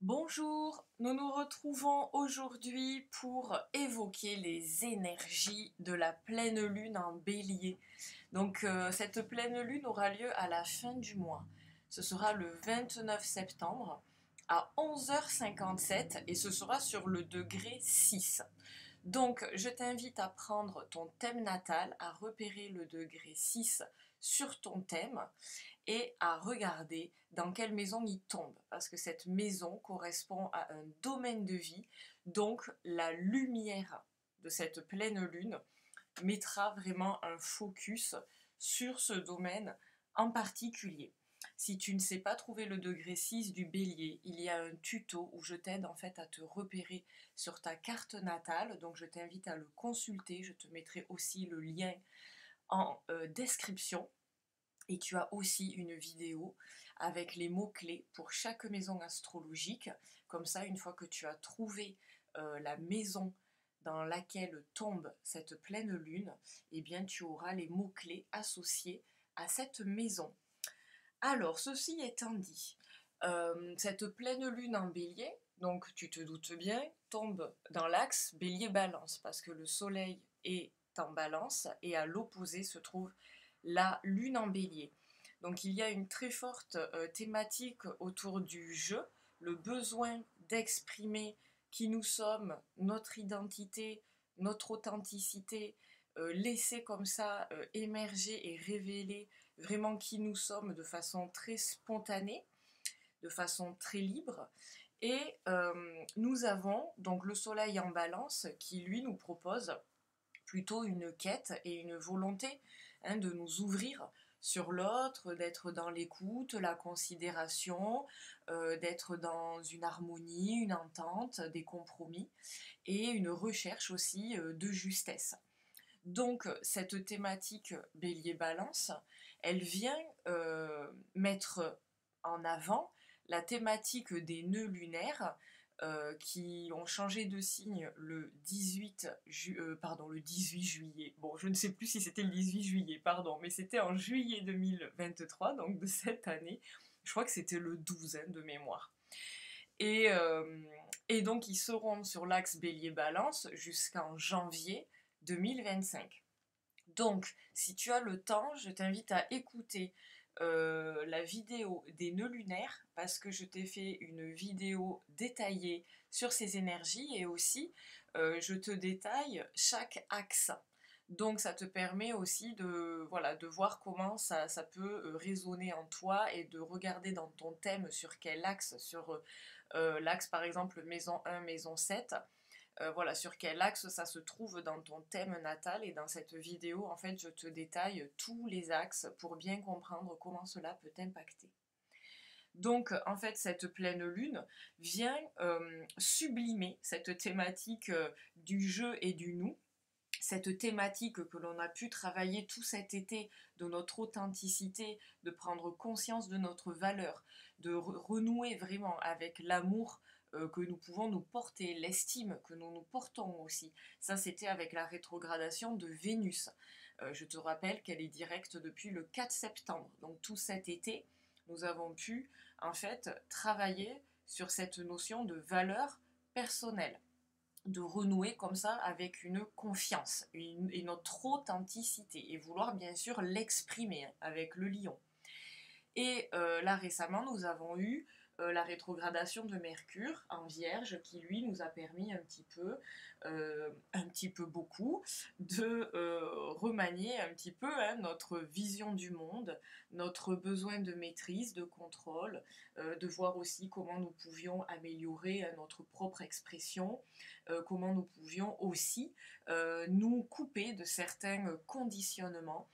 Bonjour, nous nous retrouvons aujourd'hui pour évoquer les énergies de la pleine lune en bélier. Cette pleine lune aura lieu à la fin du mois. Ce sera le 29 septembre à 11h57 et ce sera sur le degré 6. Donc, je t'invite à prendre ton thème natal, à repérer le degré 6 sur ton thème et à regarder dans quelle maison il tombe. Parce que cette maison correspond à un domaine de vie, donc la lumière de cette pleine lune mettra vraiment un focus sur ce domaine en particulier. Si tu ne sais pas trouver le degré 6 du bélier, il y a un tuto où je t'aide en fait à te repérer sur ta carte natale, donc je t'invite à le consulter, je te mettrai aussi le lien en description. Et tu as aussi une vidéo avec les mots-clés pour chaque maison astrologique. Comme ça, une fois que tu as trouvé la maison dans laquelle tombe cette pleine lune, eh bien tu auras les mots-clés associés à cette maison. Alors, ceci étant dit, cette pleine lune en bélier, donc tu te doutes bien, tombe dans l'axe bélier-balance, parce que le soleil est en balance et à l'opposé se trouve la lune en bélier. Donc il y a une très forte thématique autour du jeu, le besoin d'exprimer qui nous sommes, notre identité, notre authenticité, laisser comme ça émerger et révéler vraiment qui nous sommes de façon très spontanée, de façon très libre. Et nous avons donc le soleil en balance qui lui nous propose plutôt une quête et une volonté de nous ouvrir sur l'autre, d'être dans l'écoute, la considération, d'être dans une harmonie, une entente, des compromis et une recherche aussi de justesse. Donc cette thématique bélier-balance, elle vient mettre en avant la thématique des nœuds lunaires qui ont changé de signe le 18 juillet. Bon, je ne sais plus si c'était le 18 juillet, pardon, mais c'était en juillet 2023, donc de cette année. Je crois que c'était le 12 de mémoire. Et, euh, et donc, ils seront sur l'axe Bélier-Balance jusqu'en janvier 2025. Donc, si tu as le temps, je t'invite à écouter la vidéo des nœuds lunaires parce que je t'ai fait une vidéo détaillée sur ces énergies et aussi je te détaille chaque axe. Donc ça te permet aussi de, voilà, de voir comment ça peut résonner en toi et de regarder dans ton thème sur quel axe, sur l'axe par exemple maison 1, maison 7, voilà, sur quel axe ça se trouve dans ton thème natal. Et dans cette vidéo, en fait, je te détaille tous les axes pour bien comprendre comment cela peut t'impacter. Donc, en fait, cette pleine lune vient sublimer cette thématique du jeu et du nous, cette thématique que l'on a pu travailler tout cet été de notre authenticité, de prendre conscience de notre valeur, de renouer vraiment avec l'amour que nous pouvons nous porter, l'estime que nous nous portons aussi. Ça, c'était avec la rétrogradation de Vénus. Je te rappelle qu'elle est directe depuis le 4 septembre. Donc tout cet été, nous avons pu en fait travailler sur cette notion de valeur personnelle, de renouer comme ça avec une confiance et notre authenticité et vouloir bien sûr l'exprimer avec le lion. Et là récemment, nous avons eu la rétrogradation de Mercure en Vierge qui lui nous a permis un petit peu beaucoup, de remanier un petit peu notre vision du monde, notre besoin de maîtrise, de contrôle, de voir aussi comment nous pouvions améliorer notre propre expression, comment nous pouvions aussi nous couper de certains conditionnements,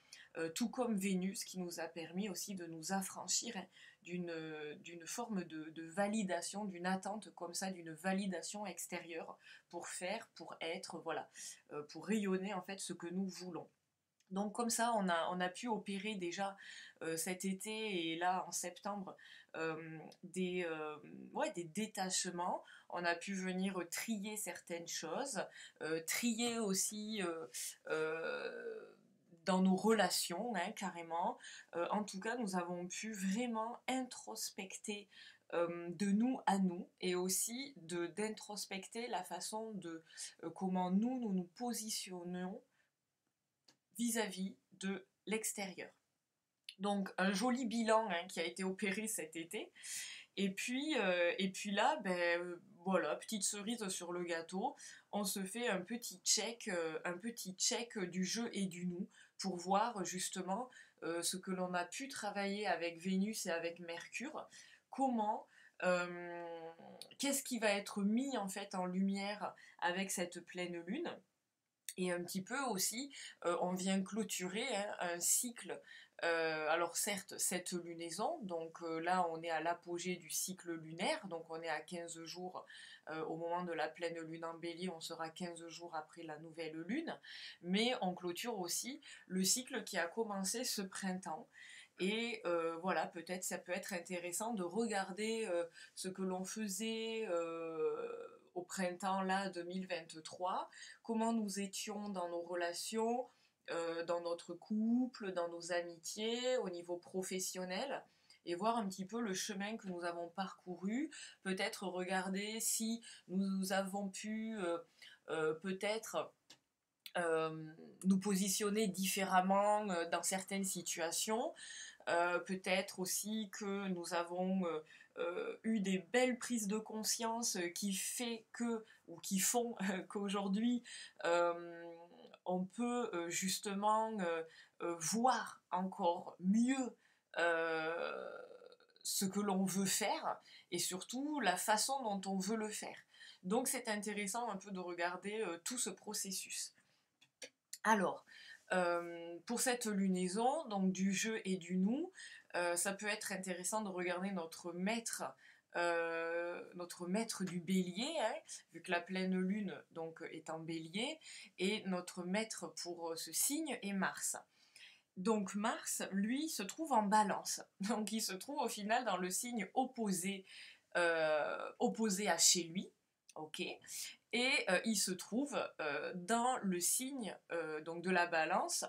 tout comme Vénus qui nous a permis aussi de nous affranchir d'une forme de validation, d'une attente comme ça, d'une validation extérieure pour faire, pour être, voilà, pour rayonner en fait ce que nous voulons. Donc comme ça, on a pu opérer déjà cet été et là en septembre ouais, des détachements. On a pu venir trier certaines choses, trier aussi dans nos relations, carrément. En tout cas, nous avons pu vraiment introspecter de nous à nous, et aussi d'introspecter la façon de comment nous nous positionnons vis-à-vis de l'extérieur. Donc un joli bilan, hein, qui a été opéré cet été. Et puis là, ben, voilà, petite cerise sur le gâteau, on se fait un petit check du je et du nous pour voir justement ce que l'on a pu travailler avec Vénus et avec Mercure, comment, qu'est-ce qui va être mis en fait en lumière avec cette pleine lune. Et un petit peu aussi, on vient clôturer, hein, un cycle. Alors certes, cette lunaison, donc là on est à l'apogée du cycle lunaire, donc on est à 15 jours au moment de la pleine lune en bélier, on sera 15 jours après la nouvelle lune, mais on clôture aussi le cycle qui a commencé ce printemps. Et voilà, peut-être ça peut être intéressant de regarder ce que l'on faisait au printemps là 2023, comment nous étions dans nos relations, dans notre couple, dans nos amitiés, au niveau professionnel, et voir un petit peu le chemin que nous avons parcouru, peut-être regarder si nous avons pu peut-être nous positionner différemment dans certaines situations. Peut-être aussi que nous avons eu des belles prises de conscience qui fait que, ou qui font qu'aujourd'hui on peut justement voir encore mieux euh, ce que l'on veut faire, et surtout la façon dont on veut le faire. Donc c'est intéressant un peu de regarder tout ce processus. Alors, pour cette lunaison, donc du je et du nous, ça peut être intéressant de regarder notre maître du bélier, hein, vu que la pleine lune donc, est en bélier, et notre maître pour ce signe est Mars. Donc Mars, lui, se trouve en balance. Donc il se trouve au final dans le signe opposé à chez lui, ok. Et il se trouve dans le signe donc de la balance,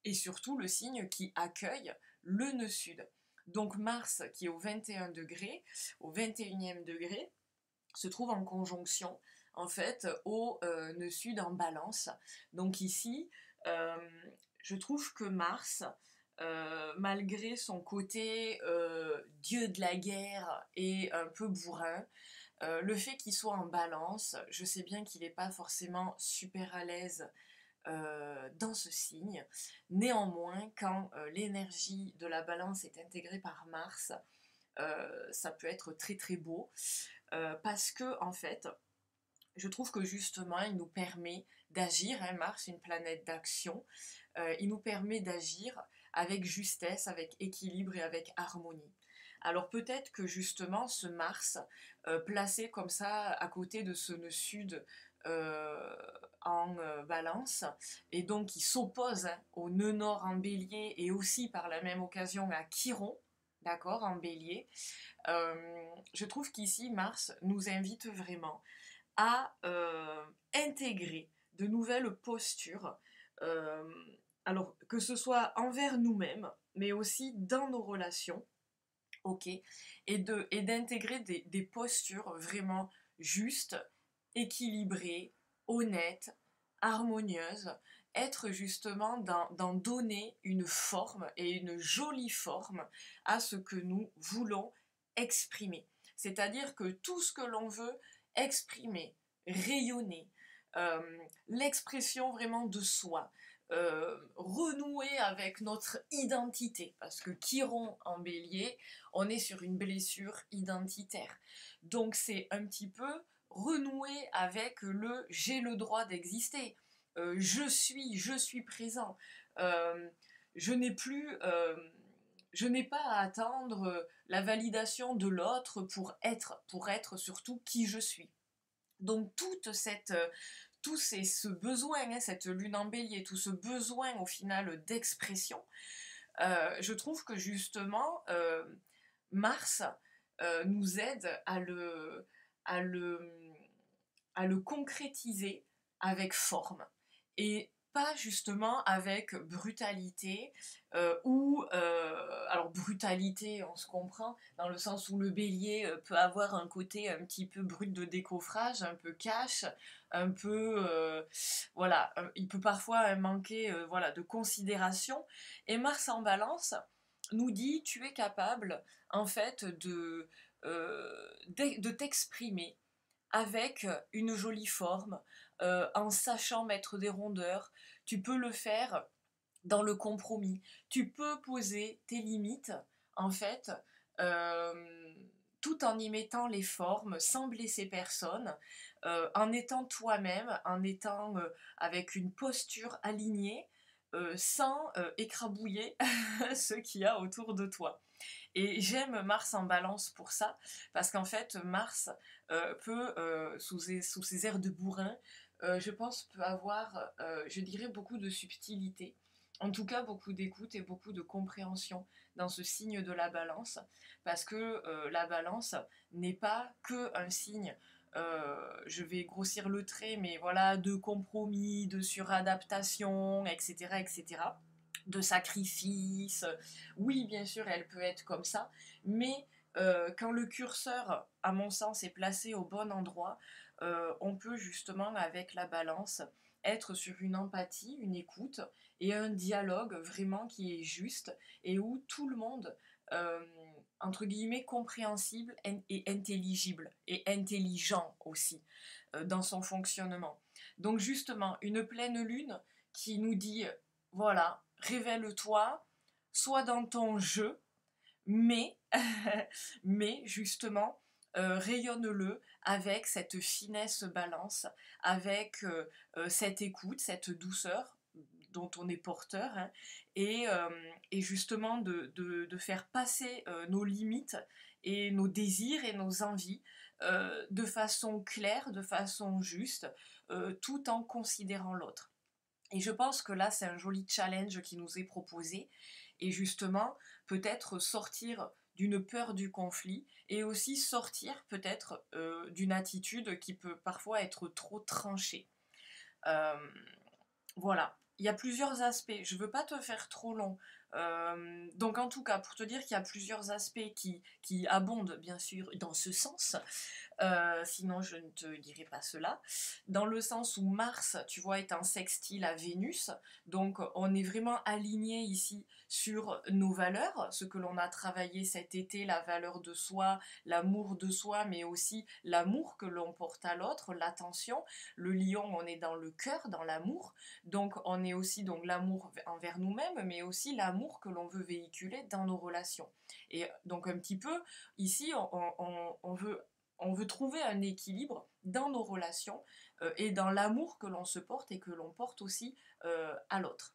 et surtout le signe qui accueille le nœud sud. Donc Mars, qui est au 21 degré, au 21e degré, se trouve en conjonction en fait au nœud sud en balance. Donc ici, euh, je trouve que Mars, malgré son côté dieu de la guerre et un peu bourrin, le fait qu'il soit en balance, je sais bien qu'il n'est pas forcément super à l'aise dans ce signe. Néanmoins, quand l'énergie de la balance est intégrée par Mars, ça peut être très très beau, parce que en fait, je trouve que justement, il nous permet d'agir, hein, Mars, une planète d'action, il nous permet d'agir avec justesse, avec équilibre et avec harmonie. Alors peut-être que justement ce Mars, placé comme ça à côté de ce nœud sud en balance, et donc qui s'oppose, hein, au nœud nord en bélier, et aussi par la même occasion à Chiron, d'accord, en bélier, je trouve qu'ici Mars nous invite vraiment à intégrer de nouvelles postures, euh, alors que ce soit envers nous-mêmes, mais aussi dans nos relations, ok, et d'intégrer des postures vraiment justes, équilibrées, honnêtes, harmonieuses, être justement d'en donner une forme, et une jolie forme, à ce que nous voulons exprimer. C'est-à-dire que tout ce que l'on veut exprimer, rayonner, l'expression vraiment de soi, renouer avec notre identité, parce que Chiron en bélier, on est sur une blessure identitaire. Donc c'est un petit peu renouer avec le j'ai le droit d'exister, je suis présent, euh, je n'ai plus, je n'ai pas à attendre la validation de l'autre pour être surtout qui je suis. Donc ce besoin, hein, cette lune en bélier, tout ce besoin au final d'expression, je trouve que justement Mars nous aide à le, à le concrétiser avec forme. Et pas justement avec brutalité alors brutalité, on se comprend, dans le sens où le bélier peut avoir un côté un petit peu brut de décoffrage, un peu cash, un peu, voilà, il peut parfois manquer voilà, de considération. Et Mars en balance nous dit, tu es capable en fait de t'exprimer avec une jolie forme, en sachant mettre des rondeurs. Tu peux le faire dans le compromis. Tu peux poser tes limites, en fait, euh, tout en y mettant les formes, sans blesser personne, en étant toi-même, en étant avec une posture alignée, sans écrabouiller ce qu'il y a autour de toi. Et j'aime Mars en balance pour ça, parce qu'en fait, Mars peut, sous ses airs de bourrin, je pense, peut avoir, je dirais, beaucoup de subtilité. En tout cas, beaucoup d'écoute et beaucoup de compréhension dans ce signe de la balance, parce que la balance n'est pas que un signe, je vais grossir le trait, mais voilà, de compromis, de suradaptation, etc., etc., de sacrifice. Oui, bien sûr, elle peut être comme ça, mais quand le curseur, à mon sens, est placé au bon endroit, on peut justement, avec la balance, être sur une empathie, une écoute et un dialogue vraiment qui est juste et où tout le monde, euh, entre guillemets, compréhensible et intelligible et intelligent aussi dans son fonctionnement. Donc justement, une pleine lune qui nous dit, voilà, révèle-toi, sois dans ton jeu, mais, mais justement, rayonne-le avec cette finesse balance, avec cette écoute, cette douceur dont on est porteur, hein, et justement de faire passer nos limites et nos désirs et nos envies de façon claire, de façon juste, tout en considérant l'autre. Et je pense que là, c'est un joli challenge qui nous est proposé. Et justement, peut-être sortir d'une peur du conflit et aussi sortir peut-être d'une attitude qui peut parfois être trop tranchée. Euh, voilà, il y a plusieurs aspects. Je ne veux pas te faire trop long. Donc en tout cas, pour te dire qu'il y a plusieurs aspects qui abondent bien sûr dans ce sens, sinon je ne te dirai pas cela. Dans le sens où Mars, tu vois, est un sextile à Vénus, donc on est vraiment aligné ici sur nos valeurs, ce que l'on a travaillé cet été, la valeur de soi, l'amour de soi, mais aussi l'amour que l'on porte à l'autre, l'attention. Le lion, on est dans le cœur, dans l'amour, donc on est aussi donc l'amour envers nous-mêmes, mais aussi l'amour que l'on veut véhiculer dans nos relations. Et donc un petit peu, ici, on veut trouver un équilibre dans nos relations et dans l'amour que l'on se porte et que l'on porte aussi à l'autre.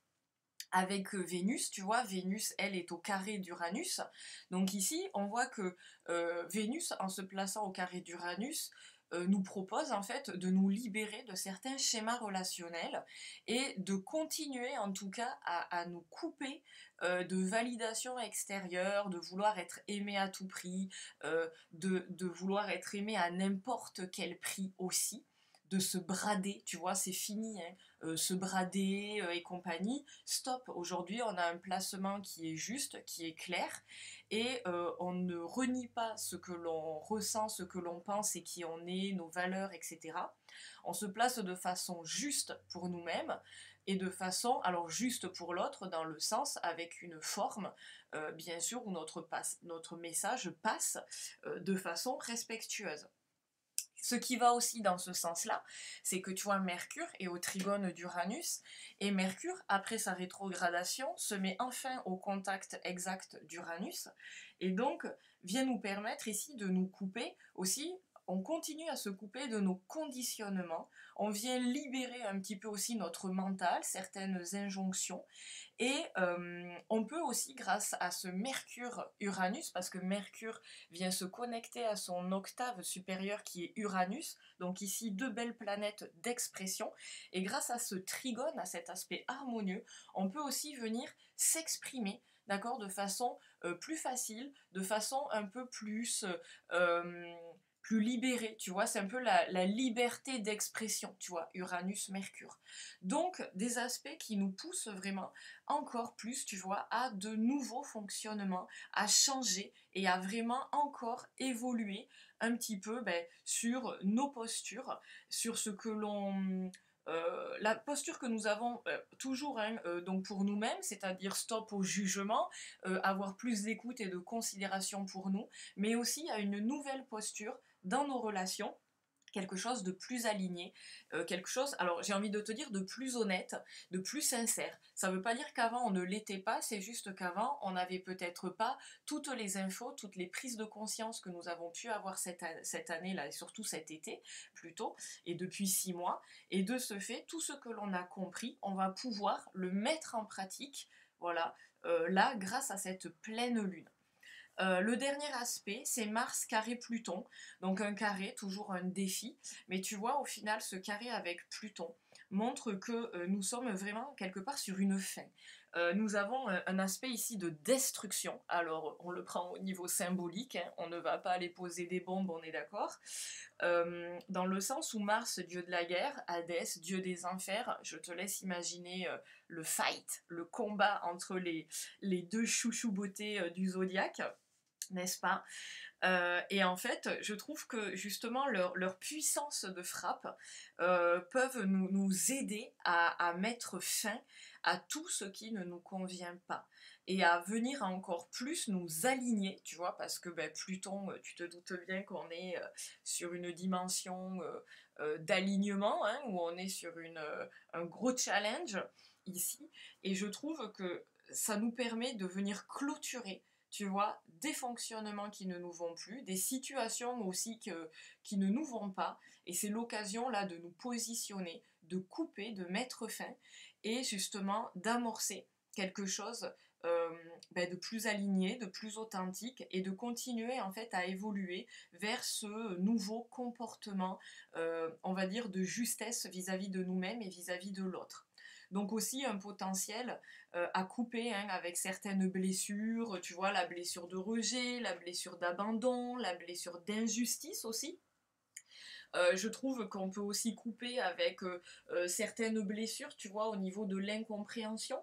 Avec Vénus, tu vois, Vénus, elle, est au carré d'Uranus. Donc ici, on voit que Vénus, en se plaçant au carré d'Uranus, nous propose en fait de nous libérer de certains schémas relationnels et de continuer en tout cas à nous couper de validation extérieure, de vouloir être aimé à tout prix, de vouloir être aimé à n'importe quel prix aussi, de se brader, tu vois, c'est fini, hein, se brader et compagnie. Stop, aujourd'hui on a un placement qui est juste, qui est clair, et on ne renie pas ce que l'on ressent, ce que l'on pense et qui on est, nos valeurs, etc. On se place de façon juste pour nous-mêmes et de façon, alors juste pour l'autre, dans le sens avec une forme, bien sûr, où notre message passe de façon respectueuse. Ce qui va aussi dans ce sens-là, c'est que tu vois, Mercure est au trigone d'Uranus, et Mercure, après sa rétrogradation, se met enfin au contact exact d'Uranus, et donc vient nous permettre ici de nous couper aussi. On continue à se couper de nos conditionnements, on vient libérer un petit peu aussi notre mental, certaines injonctions, et on peut aussi, grâce à ce Mercure-Uranus, parce que Mercure vient se connecter à son octave supérieure qui est Uranus, donc ici deux belles planètes d'expression, et grâce à ce trigone, à cet aspect harmonieux, on peut aussi venir s'exprimer, d'accord, de façon plus facile, de façon un peu plus plus libéré, tu vois, c'est un peu la liberté d'expression, tu vois, Uranus-Mercure. Donc, des aspects qui nous poussent vraiment encore plus, tu vois, à de nouveaux fonctionnements, à changer et à vraiment encore évoluer un petit peu sur nos postures, sur ce que l'on... la posture que nous avons toujours hein, donc pour nous-mêmes, c'est-à-dire stop au jugement, avoir plus d'écoute et de considération pour nous, mais aussi à une nouvelle posture dans nos relations, quelque chose de plus aligné, quelque chose, alors j'ai envie de te dire, de plus honnête, de plus sincère. Ça ne veut pas dire qu'avant on ne l'était pas, c'est juste qu'avant on n'avait peut-être pas toutes les infos, toutes les prises de conscience que nous avons pu avoir cette année-là, et surtout cet été plutôt, et depuis 6 mois. Et de ce fait, tout ce que l'on a compris, on va pouvoir le mettre en pratique, voilà, là, grâce à cette pleine lune. Le dernier aspect, c'est Mars carré Pluton. Donc un carré, toujours un défi. Mais tu vois, au final, ce carré avec Pluton montre que nous sommes vraiment quelque part sur une fin. Nous avons un aspect ici de destruction. Alors, on le prend au niveau symbolique, hein, on ne va pas aller poser des bombes, on est d'accord. Dans le sens où Mars, dieu de la guerre, Hadès, dieu des enfers, je te laisse imaginer le fight, le combat entre les deux chouchous beautés du zodiaque, n'est-ce pas? Et en fait, je trouve que justement leur puissance de frappe peuvent nous aider à mettre fin à tout ce qui ne nous convient pas et à venir encore plus nous aligner, tu vois, parce que Pluton, tu te doutes bien qu'on est sur une dimension d'alignement, hein, où on est sur un gros challenge ici, et je trouve que ça nous permet de venir clôturer, tu vois, des fonctionnements qui ne nous vont plus, des situations aussi qui ne nous vont pas, et c'est l'occasion là de nous positionner, de couper, de mettre fin, et justement d'amorcer quelque chose de plus aligné, de plus authentique, et de continuer en fait à évoluer vers ce nouveau comportement, on va dire, de justesse vis-à-vis de nous-mêmes et vis-à-vis de l'autre. Donc aussi un potentiel à couper hein, avec certaines blessures, tu vois, la blessure de rejet, la blessure d'abandon, la blessure d'injustice aussi. Je trouve qu'on peut aussi couper avec certaines blessures, tu vois, au niveau de l'incompréhension.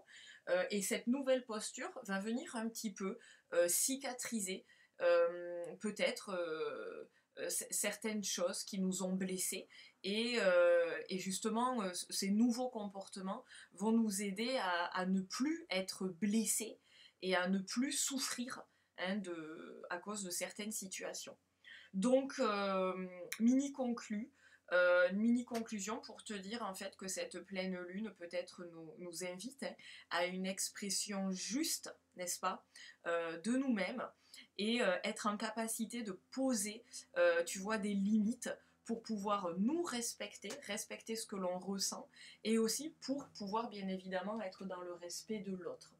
Et cette nouvelle posture va venir un petit peu cicatriser peut-être certaines choses qui nous ont blessés. Et justement, ces nouveaux comportements vont nous aider à ne plus être blessés et à ne plus souffrir hein, à cause de certaines situations. Donc, mini conclusion pour te dire en fait que cette pleine lune peut-être nous invite hein, à une expression juste, n'est-ce pas, de nous-mêmes, et être en capacité de poser, tu vois, des limites pour pouvoir nous respecter, respecter ce que l'on ressent, et aussi pour pouvoir bien évidemment être dans le respect de l'autre.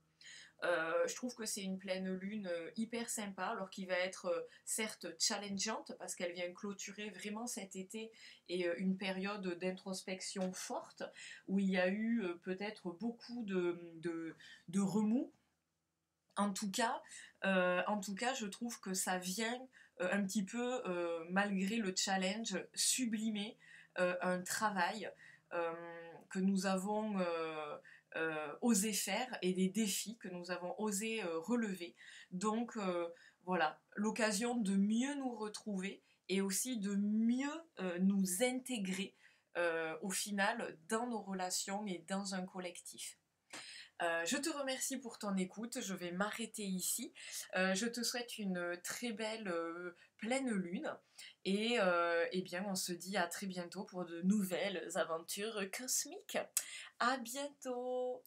Je trouve que c'est une pleine lune hyper sympa, alors qui va être certes challengeante parce qu'elle vient clôturer vraiment cet été et une période d'introspection forte où il y a eu peut-être beaucoup de remous. En tout cas, je trouve que ça vient un petit peu, malgré le challenge, sublimer un travail euh, que nous avons osé faire et des défis que nous avons osé relever. Donc voilà, l'occasion de mieux nous retrouver et aussi de mieux nous intégrer au final dans nos relations et dans un collectif. Je te remercie pour ton écoute, je vais m'arrêter ici. Je te souhaite une très belle pleine lune et eh bien on se dit à très bientôt pour de nouvelles aventures cosmiques. À bientôt!